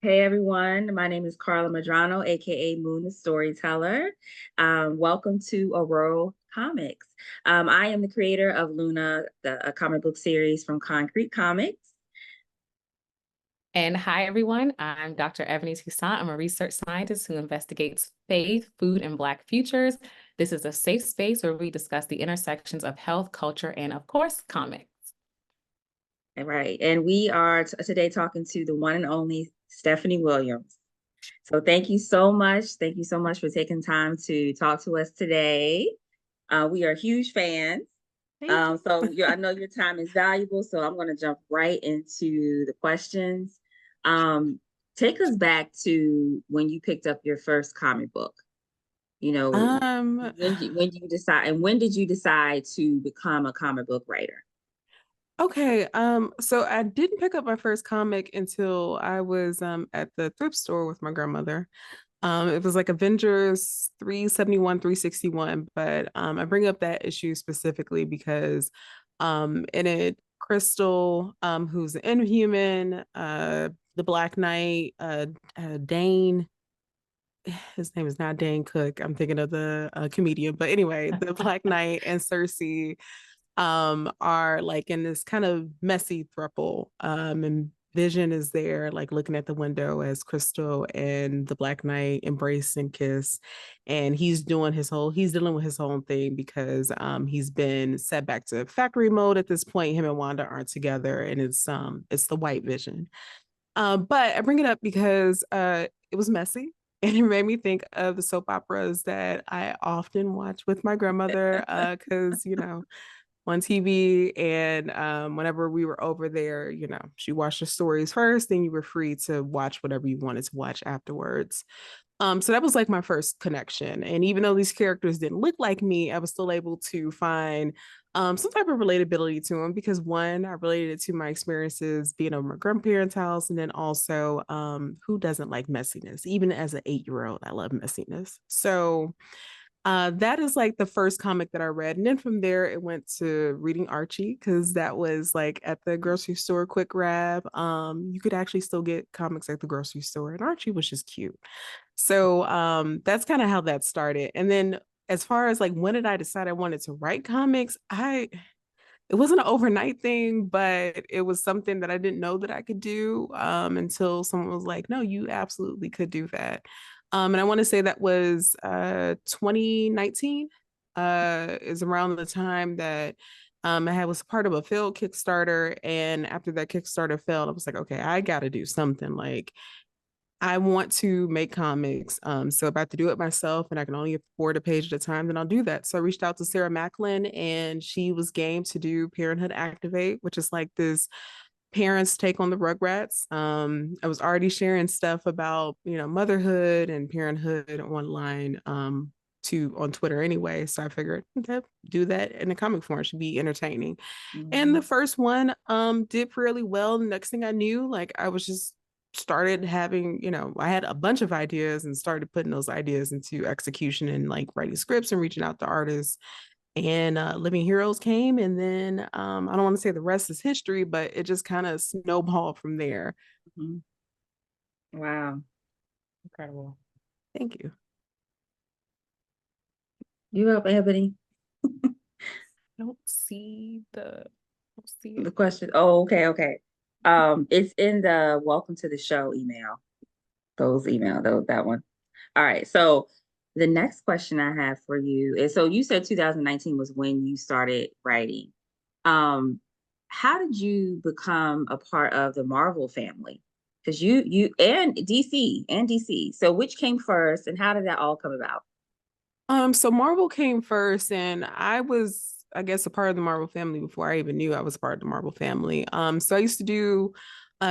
Hey everyone, my name is Carla Madrano, aka Moon the Storyteller. Welcome to Ororo Comics. I am the creator of Luna, a comic book series from Concrete Comics. And hi, everyone. I'm Dr. Ebony Toussaint. I'm a research scientist who investigates faith, food, and Black futures. This is a safe space where we discuss the intersections of health, culture, and, of course, comics. Right, and we are today talking to the one and only Stephanie Williams. So thank you so much. Thank you so much for taking time to talk to us today. We are huge fans. Thank you. I know your time is valuable, so I'm going to jump right into the questions. Um, Take us back to when you picked up your first comic book. You know, Um, when you decide, and when did you decide to become a comic book writer? okay. So I didn't pick up my first comic until I was at the thrift store with my grandmother. It was like Avengers 371, 361, but I bring up that issue specifically because in it, Crystal, who's an Inhuman, the Black Knight, Dane, his name is not Dane Cook. I'm thinking of the comedian, but anyway, the Black Knight and Cersei are like in this kind of messy throuple. And Vision is there, like looking at the window as Crystal and the Black Knight embrace and kiss. And he's dealing with his whole thing because he's been set back to factory mode at this point. Him and Wanda aren't together, and it's the White Vision. But I bring it up because it was messy. And it made me think of the soap operas that I often watch with my grandmother because, on TV. And whenever we were over there, she watched the stories first, then you were free to watch whatever you wanted to watch afterwards. So that was like my first connection. And even though these characters didn't look like me, I was still able to find some type of relatability to them because one, I related it to my experiences being over my grandparents' house, and then also who doesn't like messiness? Even as an 8-year-old, I love messiness. So that is like the first comic that I read. And then from there, it went to reading Archie because that was like at the grocery store, quick grab. You could actually still get comics at the grocery store, and Archie was just cute. So that's kind of how that started. And then as far as like when did I decide I wanted to write comics, it wasn't an overnight thing, but it was something that I didn't know that I could do until someone was like, no, you absolutely could do that. And I want to say that was 2019 is around the time that I was part of a failed Kickstarter. And after that Kickstarter failed, I was like, okay, I got to do something. Like, I want to make comics. So if I have to do it myself and I can only afford a page at a time, then I'll do that. So I reached out to Sarah Macklin and she was game to do Parenthood Activate, which is like this parents take on the Rugrats. I was already sharing stuff about, motherhood and parenthood online on Twitter anyway. So I figured okay, do that in a comic form. It should be entertaining. And the Mhm. first one did really well. The next thing I knew, like I was just started having, I had a bunch of ideas and started putting those ideas into execution and like writing scripts and reaching out to artists. And Living Heroes came, and then I don't want to say the rest is history, but it just kind of snowballed from there. Mhm. Wow. Incredible. Thank you. You up, Ebony? I don't see The it. question. Oh, okay, okay. It's in the welcome to the show email. That one. All right. So the next question I have for you is, so you said 2019 was when you started writing. Um, how did you become a part of the Marvel family? Because you and DC. So which came first and how did that all come about? So Marvel came first, and I was, I guess, a part of the Marvel family before I even knew I was a part of the Marvel family. So I used to do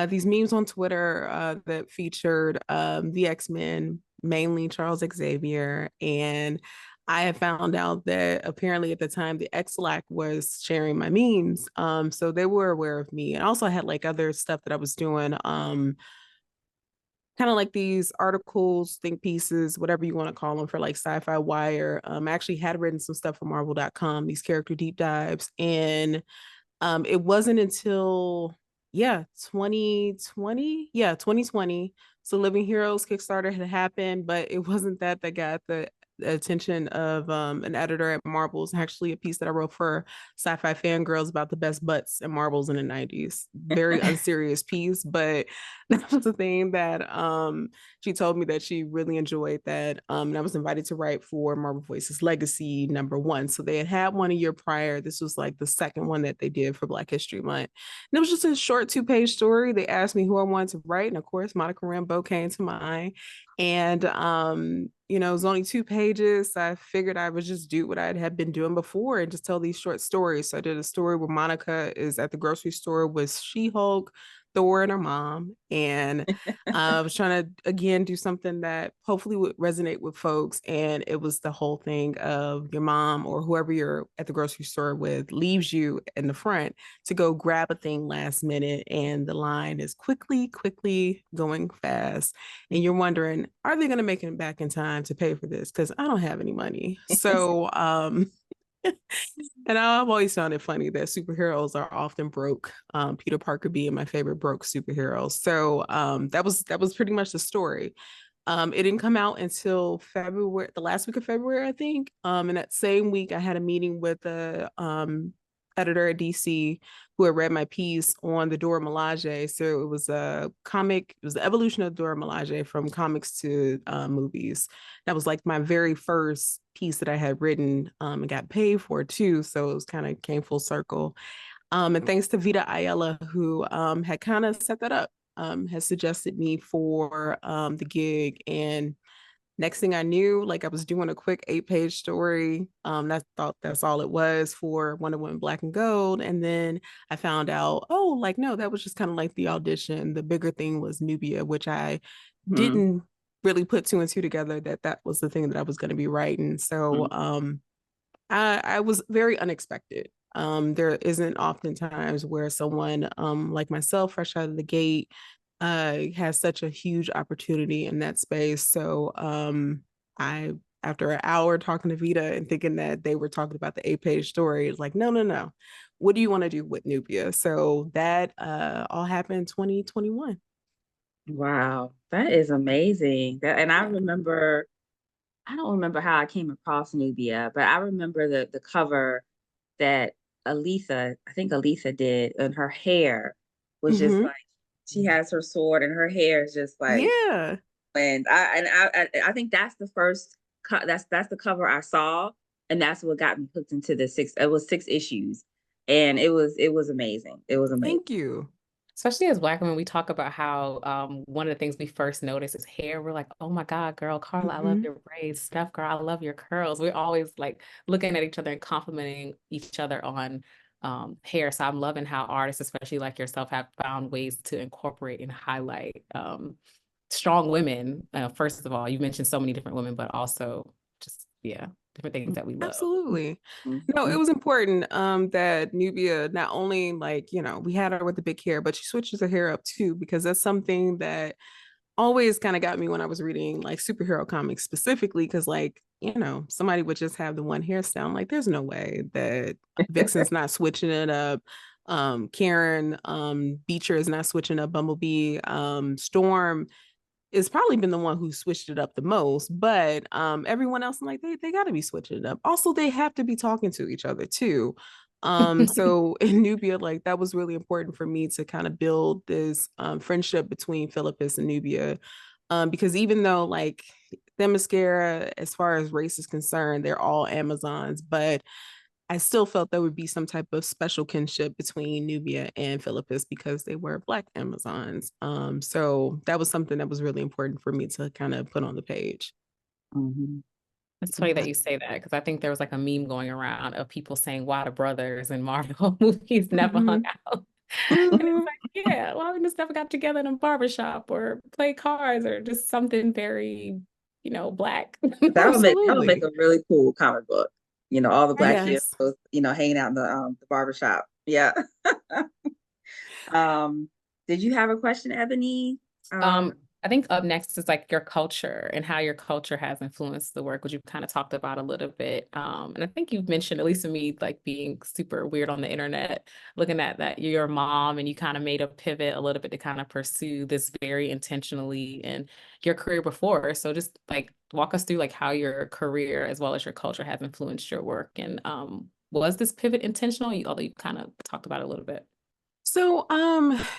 these memes on Twitter that featured the X-Men, mainly Charles Xavier, and I had found out that apparently at the time the X-Lac was sharing my memes. So they were aware of me, and also I had like other stuff that I was doing. Kind of like these articles, think pieces, whatever you want to call them for like Sci-Fi Wire. I actually had written some stuff for Marvel.com, these character deep dives. And it wasn't until yeah, 2020. Yeah, 2020. So Living Heroes Kickstarter had happened, but it wasn't that got the attention of an editor at Marbles. Actually, a piece that I wrote for Sci-Fi Fangirls about the best butts and marbles in the 90s. Very unserious piece, but that was the thing that she told me that she really enjoyed that. And I was invited to write for Marvel Voices Legacy #1. So they had one a year prior. This was like the second one that they did for Black History Month. And it was just a short 2-page story. They asked me who I wanted to write. And of course, Monica Rambeau came to mind. And it was only 2 pages. So I figured I would just do what I had been doing before and just tell these short stories. So I did a story where Monica is at the grocery store with She-Hulk, Thor, and her mom. And I was trying to again do something that hopefully would resonate with folks. And it was the whole thing of your mom or whoever you're at the grocery store with leaves you in the front to go grab a thing last minute, and the line is quickly going fast, and you're wondering, are they going to make it back in time to pay for this? Because I don't have any money. So and I've always found it funny that superheroes are often broke. Peter Parker being my favorite broke superhero. So that was pretty much the story. It didn't come out until February, the last week of February, I think. And that same week, I had a meeting with the editor at DC who had read my piece on the Dora Milaje. So it was a comic, it was the evolution of Dora Milaje from comics to movies. That was like my very first piece that I had written and got paid for too. So it was kind of came full circle. And thanks to Vita Ayala, who had kind of set that up, has suggested me for the gig. And next thing I knew, like I was doing a quick 8-page story. I thought that's all it was for Wonder Woman Black and Gold. And then I found out, oh, like, no, that was just kind of like the audition. The bigger thing was Nubia, which I Mhm. didn't really put two and two together that was the thing that I was going to be writing. So I was very unexpected. There isn't often times where someone like myself, fresh out of the gate, has such a huge opportunity in that space. So I, after an hour talking to Vita and thinking that they were talking about the 8-page story, it's like, no, no, no. What do you want to do with Nubia? So that all happened in 2021. Wow, that is amazing. And I remember, I don't remember how I came across Nubia, but I remember the cover that I think Alisa did, and her hair was just Mm-hmm. like she has her sword and her hair is just like, Yeah. and I think that's the first that's the cover I saw, and that's what got me hooked into the six. It was 6 issues, and it was amazing. It was amazing. Thank you. Especially as Black women, we talk about how one of the things we first notice is hair. We're like, oh my God, girl, Carla, I love Mm-hmm. your braids. Steph, girl, I love your curls. We're always like looking at each other and complimenting each other on hair. So I'm loving how artists, especially like yourself, have found ways to incorporate and highlight strong women. First of all, you mentioned so many different women, but also just, yeah, different things that we love. Absolutely. No, it Mhm. was important that Nubia not only like, we had her with the big hair, but she switches her hair up too, because that's something that always kind of got me when I was reading like superhero comics specifically, because like, somebody would just have the one hairstyle. I'm like, there's no way that Vixen's not switching it up. Karen Beecher is not switching up Bumblebee. Storm is probably been the one who switched it up the most, but everyone else, I'm like, they got to be switching it up. Also, they have to be talking to each other too. So in Nubia, like that was really important for me to kind of build this friendship between Philippus and Nubia. Because even though like Themyscira, as far as race is concerned, they're all Amazons, but I still felt there would be some type of special kinship between Nubia and Philippus because they were Black Amazons. So that was something that was really important for me to kind of put on the page. Mhm. It's funny that Okay. you say that because I think there was like a meme going around of people saying why the brothers in Marvel movies never hung Mm-hmm. out. And it's Mm-hmm. like, yeah, why we just never got together in a barbershop or play cards or just something very, Black. That would make Absolutely. a really cool comic book. All the Black Right. Yes. heroes, hanging out in the barbershop. Yeah. Um, did you have a question, Ebony? Um, Um, I think up next is like your culture and how your culture has influenced the work, which you've kind of talked about a little bit. And I think you've mentioned, at least to me, like being super weird on the internet, looking at that you're a mom and you kind of made a pivot a little bit to kind of pursue this very intentionally in your career before. So just like walk us through like how your career as well as your culture has influenced your work. And was this pivot intentional? Although you kind of talked about it a little bit. So,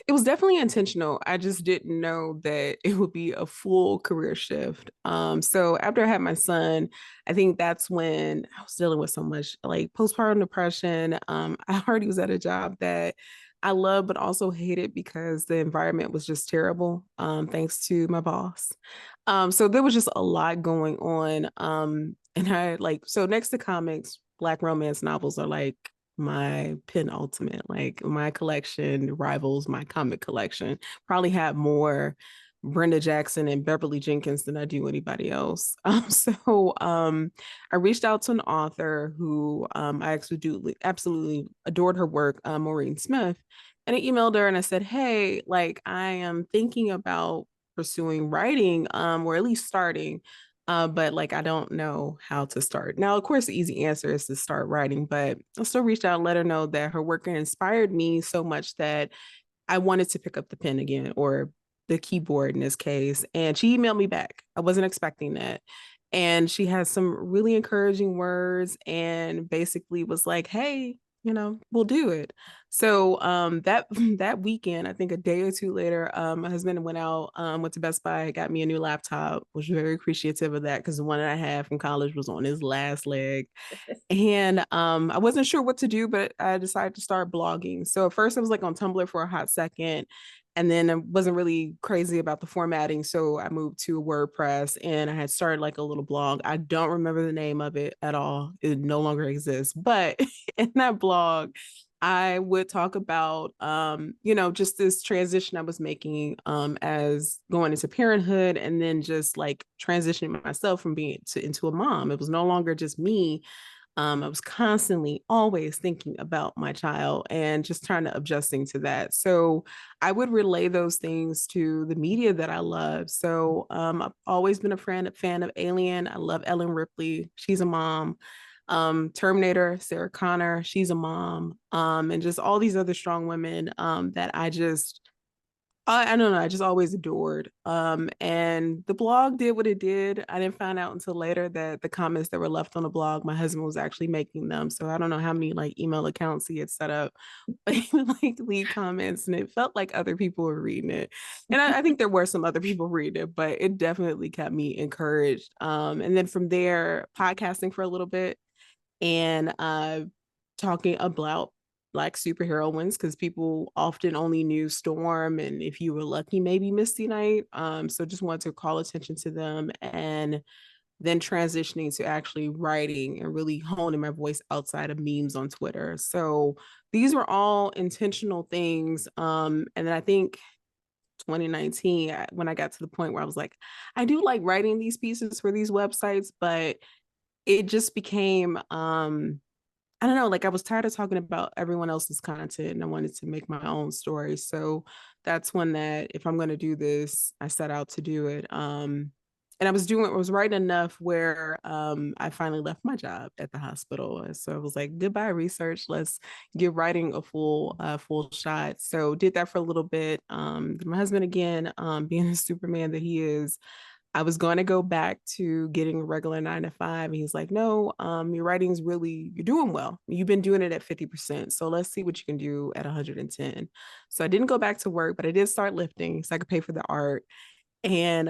it was definitely intentional. I just didn't know that it would be a full career shift. So after I had my son, I think that's when I was dealing with so much like postpartum depression. I already was at a job that I loved, but also hated because the environment was just terrible. Thanks to my boss. So there was just a lot going on. And I like so next to comics, Black romance novels are like my penultimate. Like my collection rivals my comic collection. Probably have more Brenda Jackson and Beverly Jenkins than I do anybody else. I reached out to an author who I absolutely adored her work, Maureen Smith, and I emailed her and I said, "Hey, like I am thinking about pursuing writing, or at least starting." But like I don't know how to start. Now, of course, the easy answer is to start writing, but I still reached out and let her know that her work inspired me so much that I wanted to pick up the pen again, or the keyboard in this case. And she emailed me back. I wasn't expecting that. And she has some really encouraging words and basically was like, hey, we'll do it. So that that weekend, I think a day or two later, my husband went out, went to Best Buy, got me a new laptop, was very appreciative of that because the one that I had from college was on his last leg. And I wasn't sure what to do, but I decided to start blogging. So at first I was like on Tumblr for a hot second. And then I wasn't really crazy about the formatting. So I moved to WordPress and I had started like a little blog. I don't remember the name of it at all. It no longer exists. But in that blog, I would talk about, just this transition I was making as going into parenthood and then just like transitioning myself from into a mom. It was no longer just me. I was constantly always thinking about my child and just trying to adjusting to that. So I would relay those things to the media that I love. So I've always been a fan of Alien. I love Ellen Ripley. She's a mom. Terminator, Sarah Connor, she's a mom. And just all these other strong women that I don't know. I just always adored. And the blog did what it did. I didn't find out until later that the comments that were left on the blog, my husband was actually making them. So I don't know how many like email accounts he had set up, but he would like leave comments, and it felt like other people were reading it. And I think there were some other people reading it, but it definitely kept me encouraged. And then from there, podcasting for a little bit and talking about Black superheroines because people often only knew Storm and if you were lucky, maybe Misty Knight. So just wanted to call attention to them and then transitioning to actually writing and really honing my voice outside of memes on Twitter. So these were all intentional things. And then I think 2019, when I got to the point where I was like, I do like writing these pieces for these websites, but it just became I don't know, like I was tired of talking about everyone else's content and I wanted to make my own story. So that's when that if I'm gonna do this, I set out to do it. And I was writing enough where I finally left my job at the hospital. So I was like, goodbye research. Let's give writing a full shot. So did that for a little bit. My husband again, being the Superman that he is, I was going to go back to getting a regular 9 to 5. And he's like, no, your writing's really, you're doing well. You've been doing it at 50%. So let's see what you can do at 110. So I didn't go back to work, but I did start lifting so I could pay for the art. And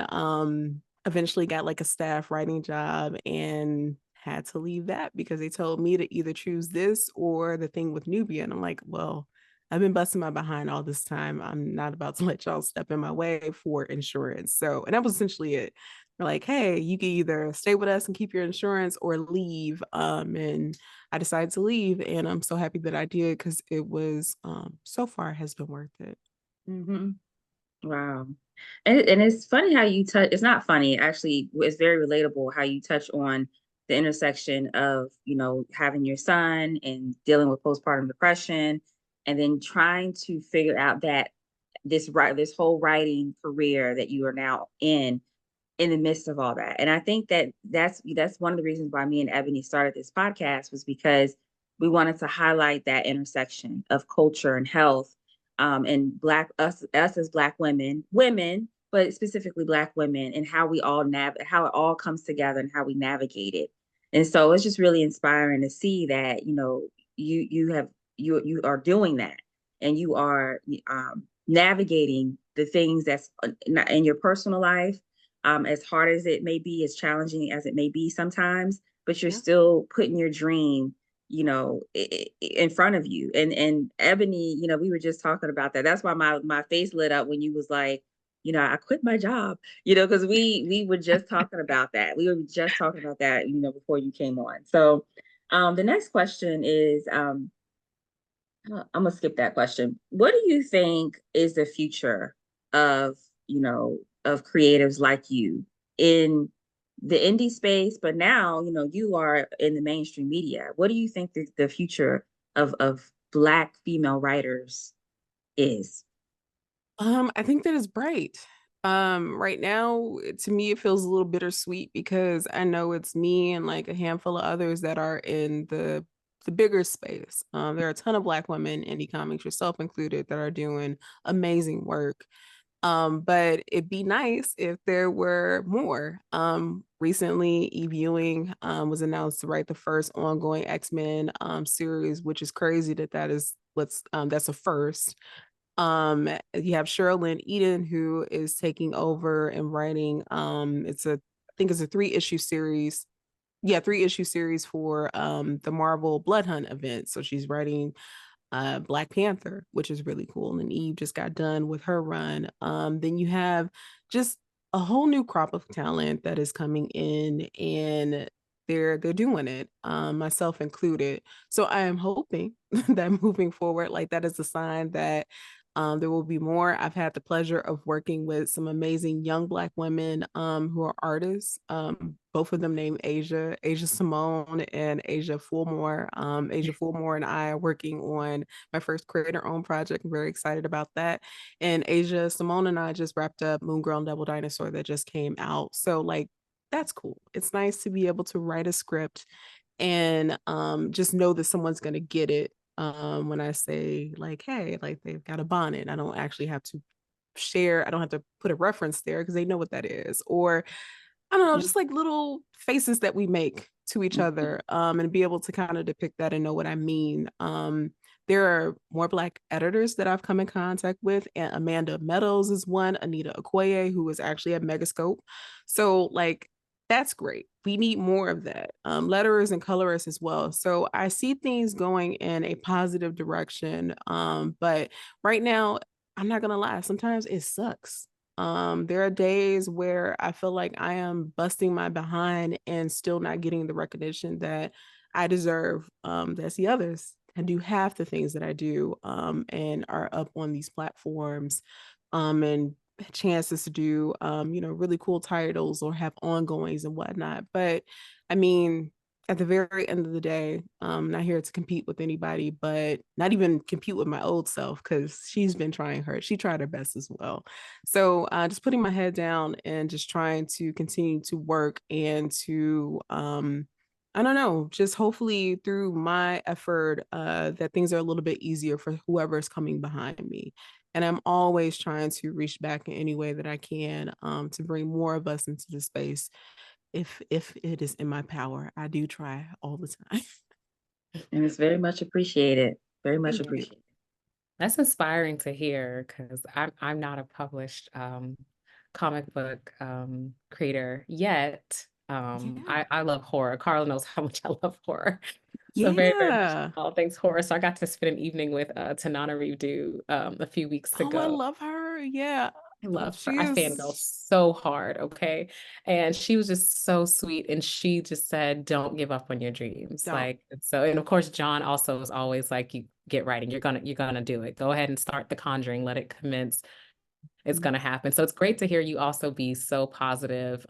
eventually got like a staff writing job and had to leave that because they told me to either choose this or the thing with Nubia. And I'm like, well, I've been busting my behind all this time. I'm not about to let y'all step in my way for insurance. So, and that was essentially it. They're like, hey, you can either stay with us and keep your insurance or leave. And I decided to leave. And I'm so happy that I did because it was so far has been worth it. Mm-hmm. Wow. And it's funny how you touch, it's not funny, actually, it's very relatable how you touch on the intersection of, having your son and dealing with postpartum depression and then trying to figure out that this whole writing career that you are now in the midst of all that. And I think that that's one of the reasons why me and Ebony started this podcast, was because we wanted to highlight that intersection of culture and health, and us as Black women, but specifically Black women, and how we all how it all comes together and how we navigate it. And so it's just really inspiring to see that, you are doing that, and you are navigating the things that's in your personal life, as hard as it may be, as challenging as it may be sometimes, but you're still putting your dream, in front of you. And Ebony, we were just talking about that. That's why my face lit up when you was like, I quit my job, because we were just talking about that. We were just talking about that, before you came on. So the next question is, I'm gonna skip that question. What do you think is the future of, of creatives like you in the indie space, but now, you are in the mainstream media. What do you think the future of Black female writers is? I think that is bright. Right now, to me, it feels a little bittersweet because I know it's me and like a handful of others that are in the bigger space. There are a ton of Black women, indie comics, yourself included, that are doing amazing work. But it'd be nice if there were more. Recently, Eve Ewing was announced to write the first ongoing X-Men series, which is crazy that is that's a first. You have Sherilyn Eden, who is taking over and writing. I think it's a 3-issue series. Yeah, 3-issue series for the Marvel Blood Hunt event. So she's writing Black Panther, which is really cool. And Eve just got done with her run. Then you have just a whole new crop of talent that is coming in, and they're doing it, myself included. So I am hoping that moving forward, like that is a sign that there will be more. I've had the pleasure of working with some amazing young Black women who are artists. Both of them named Asia Simone and Asia Fulmore. Asia Fulmore and I are working on my first creator-owned project. I'm very excited about that. And Asia Simone and I just wrapped up Moon Girl and Devil Dinosaur that just came out. So like that's cool. It's nice to be able to write a script and just know that someone's gonna get it when I say like, hey, like they've got a bonnet. I don't actually have to share, I don't have to put a reference there because they know what that is. Or I don't know, just like little faces that we make to each other, and be able to kind of depict that and know what I mean. There are more Black editors that I've come in contact with, and Amanda Meadows is one, Anita Okoye, who is actually at Megascope. So like that's great. We need more of that. Letterers and colorists as well. So I see things going in a positive direction. But right now, I'm not gonna lie, sometimes it sucks. There are days where I feel like I am busting my behind and still not getting the recognition that I deserve. That's the others and do half the things that I do, and are up on these platforms, and chances to do, really cool titles or have ongoings and whatnot. But I mean, at the very end of the day, not here to compete with anybody, but not even compete with my old self because she tried her best as well. So just putting my head down and just trying to continue to work and to, I don't know, just hopefully through my effort, that things are a little bit easier for whoever's coming behind me. And I'm always trying to reach back in any way that I can, to bring more of us into the space if it is in my power. I do try all the time. And it's very much appreciated. Very much Thank you. appreciated. That's inspiring to hear because I'm not a published comic book creator yet. I love horror. Carla knows how much I love horror. So very, very much Yeah. all things horror. So I got to spend an evening with Tanana Redo a few weeks Oh, I ago. love her. Yeah. I love her. She I is. fangirl so hard, okay? And she was just so sweet. And she just said, don't give up on your dreams. Don't. Like, so, and of course, John also is always like, you get writing. You're gonna do it. Go ahead and start The Conjuring. Let it commence. It's gonna happen. So it's great to hear you also be so positive.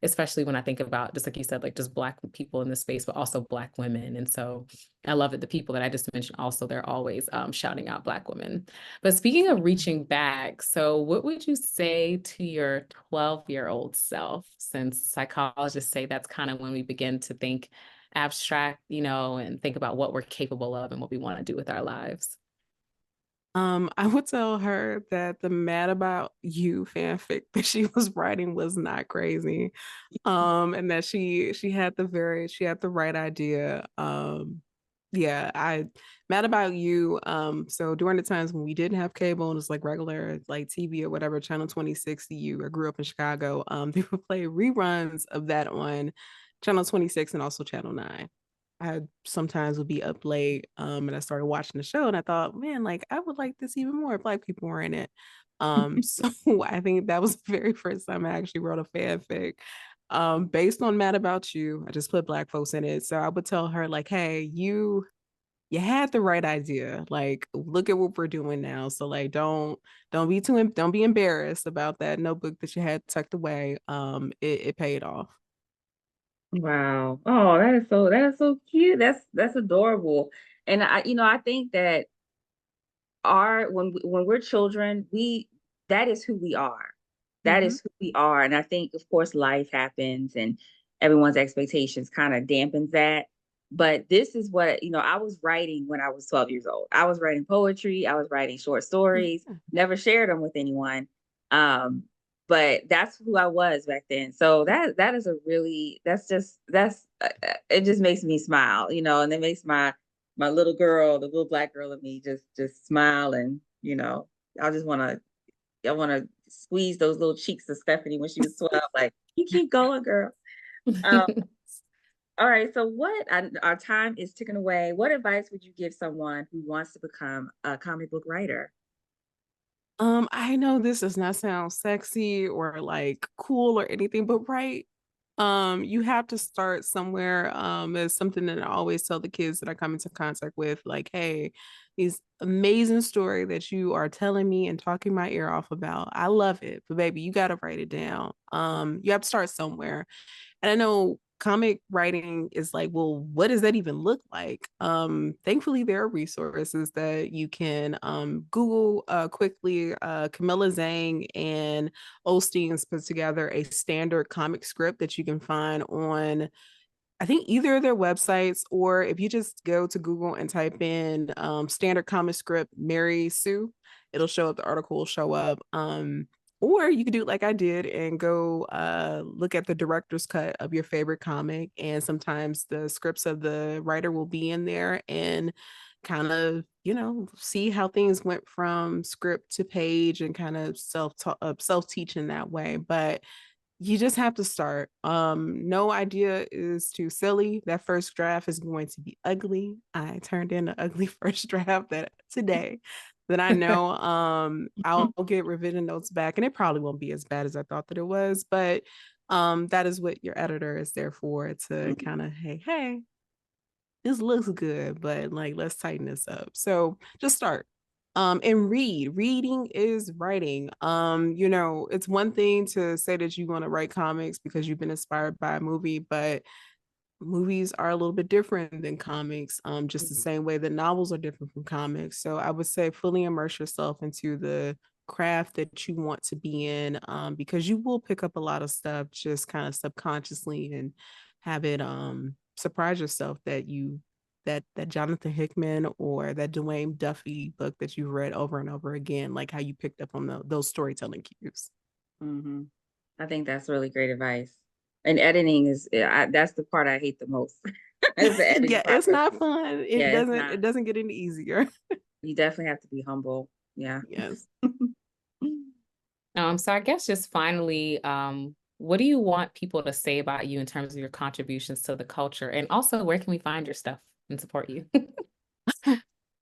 especially when I think about, just like you said, like just Black people in this space, but also Black women. And so I love that the people that I just mentioned also, they're always shouting out Black women. But speaking of reaching back, so what would you say to your 12-year-old self, since psychologists say that's kind of when we begin to think abstract, and think about what we're capable of and what we want to do with our lives? I would tell her that the Mad About You fanfic that she was writing was not crazy. And that she had the right idea. Yeah, I Mad About You. So during the times when we didn't have cable and it was like regular like TV or whatever, Channel 2060, I grew up in Chicago. They would play reruns of that on Channel 26 and also Channel 9. I sometimes would be up late, and I started watching the show, and I thought, man, like I would like this even more if Black people were in it. So I think that was the very first time I actually wrote a fanfic, based on Mad About You. I just put Black folks in it, so I would tell her like, hey, you had the right idea. Like, look at what we're doing now. So like, don't be embarrassed about that notebook that you had tucked away. It paid off. Wow. Oh, that is so cute. That's adorable. And I think that when we're children, we that is who we are. That Mhm. is who we are. And I think, of course, life happens and everyone's expectations kind of dampens that. But this is what, I was writing when I was 12 years old. I was writing poetry, I was writing short stories, Yeah. never shared them with anyone. Um, but that's who I was back then. So that is a really that's it just makes me smile, and it makes my little girl, the little Black girl in me, just smile, and I want to squeeze those little cheeks of Stephanie when she was 12. Like, you keep going, girl. Um, all right. So, our time is ticking away. What advice would you give someone who wants to become a comic book writer? I know this does not sound sexy or like cool or anything, but right, you have to start somewhere. It's something that I always tell the kids that I come into contact with, like, hey, these amazing story that you are telling me and talking my ear off about. I love it, but baby, you got to write it down. You have to start somewhere. And I know comic writing is like, well, what does that even look like? Thankfully, there are resources that you can Google quickly. Camilla Zhang and Osteen's put together a standard comic script that you can find on, I think, either of their websites, or if you just go to Google and type in standard comic script Mary Sue, it'll show up, the article will show up. Or you could do it like I did and go look at the director's cut of your favorite comic. And sometimes the scripts of the writer will be in there, and kind of, see how things went from script to page and kind of self teaching that way. But you just have to start. No idea is too silly. That first draft is going to be ugly. I turned in an ugly first draft that today that I know I'll get revision notes back, and it probably won't be as bad as I thought that it was, but that is what your editor is there for, to kind of, hey, this looks good, but like let's tighten this up. So just start. And reading is writing. It's one thing to say that you want to write comics because you've been inspired by a movie, but movies are a little bit different than comics, just the same way that novels are different from comics. So I would say fully immerse yourself into the craft that you want to be in, because you will pick up a lot of stuff just kind of subconsciously, and have it surprise yourself that that Jonathan Hickman or that Dwayne Duffy book that you've read over and over again, like how you picked up on those storytelling cues. Hmm. I think that's really great advice. And editing that's the part I hate the most. Is the editing Yeah, it's process. not fun. Yeah, It it's doesn't not. it doesn't get any easier. You definitely have to be humble. Yeah. Yes. So I guess just finally, what do you want people to say about you in terms of your contributions to the culture? And also, where can we find your stuff and support you?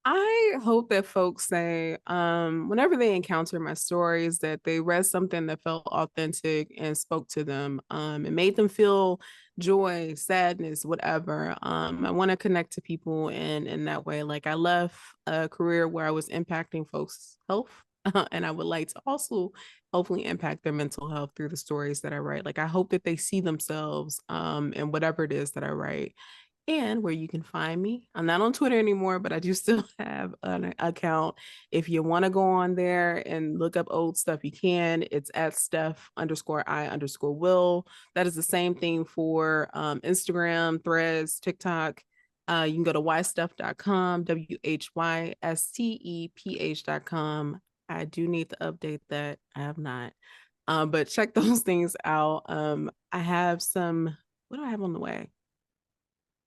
I hope that folks say, whenever they encounter my stories, that they read something that felt authentic and spoke to them. It made them feel joy, sadness, whatever. I want to connect to people in that way. Like, I left a career where I was impacting folks' health. And I would like to also hopefully impact their mental health through the stories that I write. Like I hope that they see themselves in whatever it is that I write. And where you can find me. I'm not on Twitter anymore, but I do still have an account. If you want to go on there and look up old stuff, you can. It's at Steph_I_Will. That is the same thing for Instagram, Threads, TikTok. You can go to whystuff.com, WHYSTEPH.com. I do need to update that. I have not. But check those things out. I have some, what do I have on the way?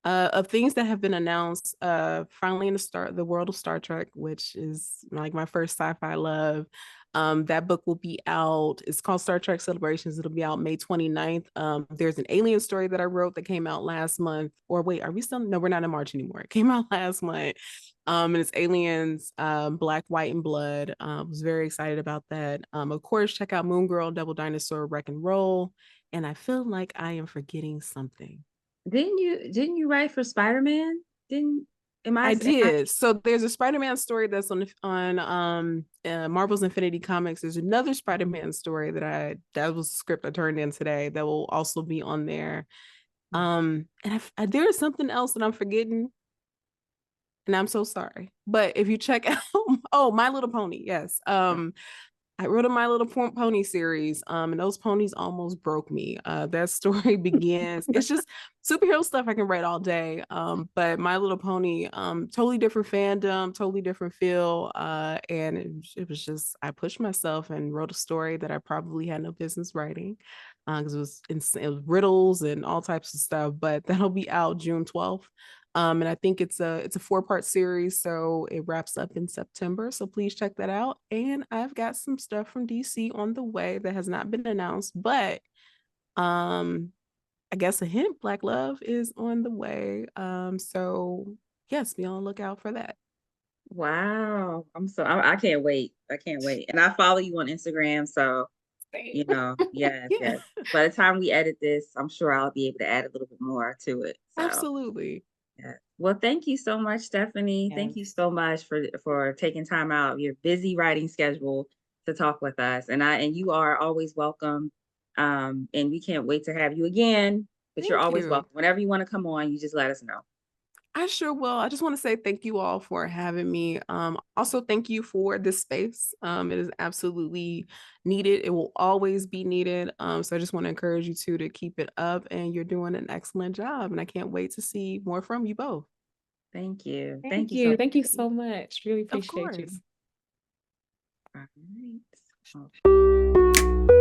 Of things that have been announced, finally in the world of Star Trek, which is like my first sci-fi love. That book will be out. It's called Star Trek Celebrations. It'll be out May 29th. There's an alien story that I wrote that came out last month. Or wait, are we still? No, we're not in March anymore. It came out last month. And it's Aliens, Black, White, and Blood. Was very excited about that. Of course, check out Moon Girl, Double Dinosaur, Wreck and Roll. And I feel like I am forgetting something. Didn't you write for Spider-Man? Didn't I am I did. So there's a Spider-Man story that's on Marvel's Infinity Comics. There's another Spider-Man story that was a script I turned in today that will also be on there. And there is something else that I'm forgetting, and I'm so sorry. But if you check out, oh, My Little Pony, yes. I wrote a My Little Pony series, and those ponies almost broke me. That story begins. It's just superhero stuff I can write all day. But My Little Pony, totally different fandom, totally different feel. And it was just I pushed myself and wrote a story that I probably had no business writing, because it was riddles and all types of stuff. But that'll be out June 12th. And I think it's a 4-part series, so it wraps up in September. So please check that out. And I've got some stuff from DC on the way that has not been announced, but I guess a hint, Black Love is on the way. So yes, be on the lookout for that. Wow. I can't wait. I can't wait. And I follow you on Instagram, so yes, Yeah, yes. By the time we edit this, I'm sure I'll be able to add a little bit more to it. So absolutely. yeah. Well, thank you so much, Stephanie. Thank you Yes. so much for taking time out of your busy writing schedule to talk with us. And you are always welcome. And we can't wait to have you again. But you're Thank always you. welcome. Whenever you want to come on, you just let us know. I sure will. I just want to say thank you all for having me. Also thank you for this space. It is absolutely needed. It will always be needed. So I just want to encourage you to keep it up, and you're doing an excellent job. And I can't wait to see more from you both. Thank you. Thank Thank you so you. much. Thank you so much. Really Of appreciate you. course. All right.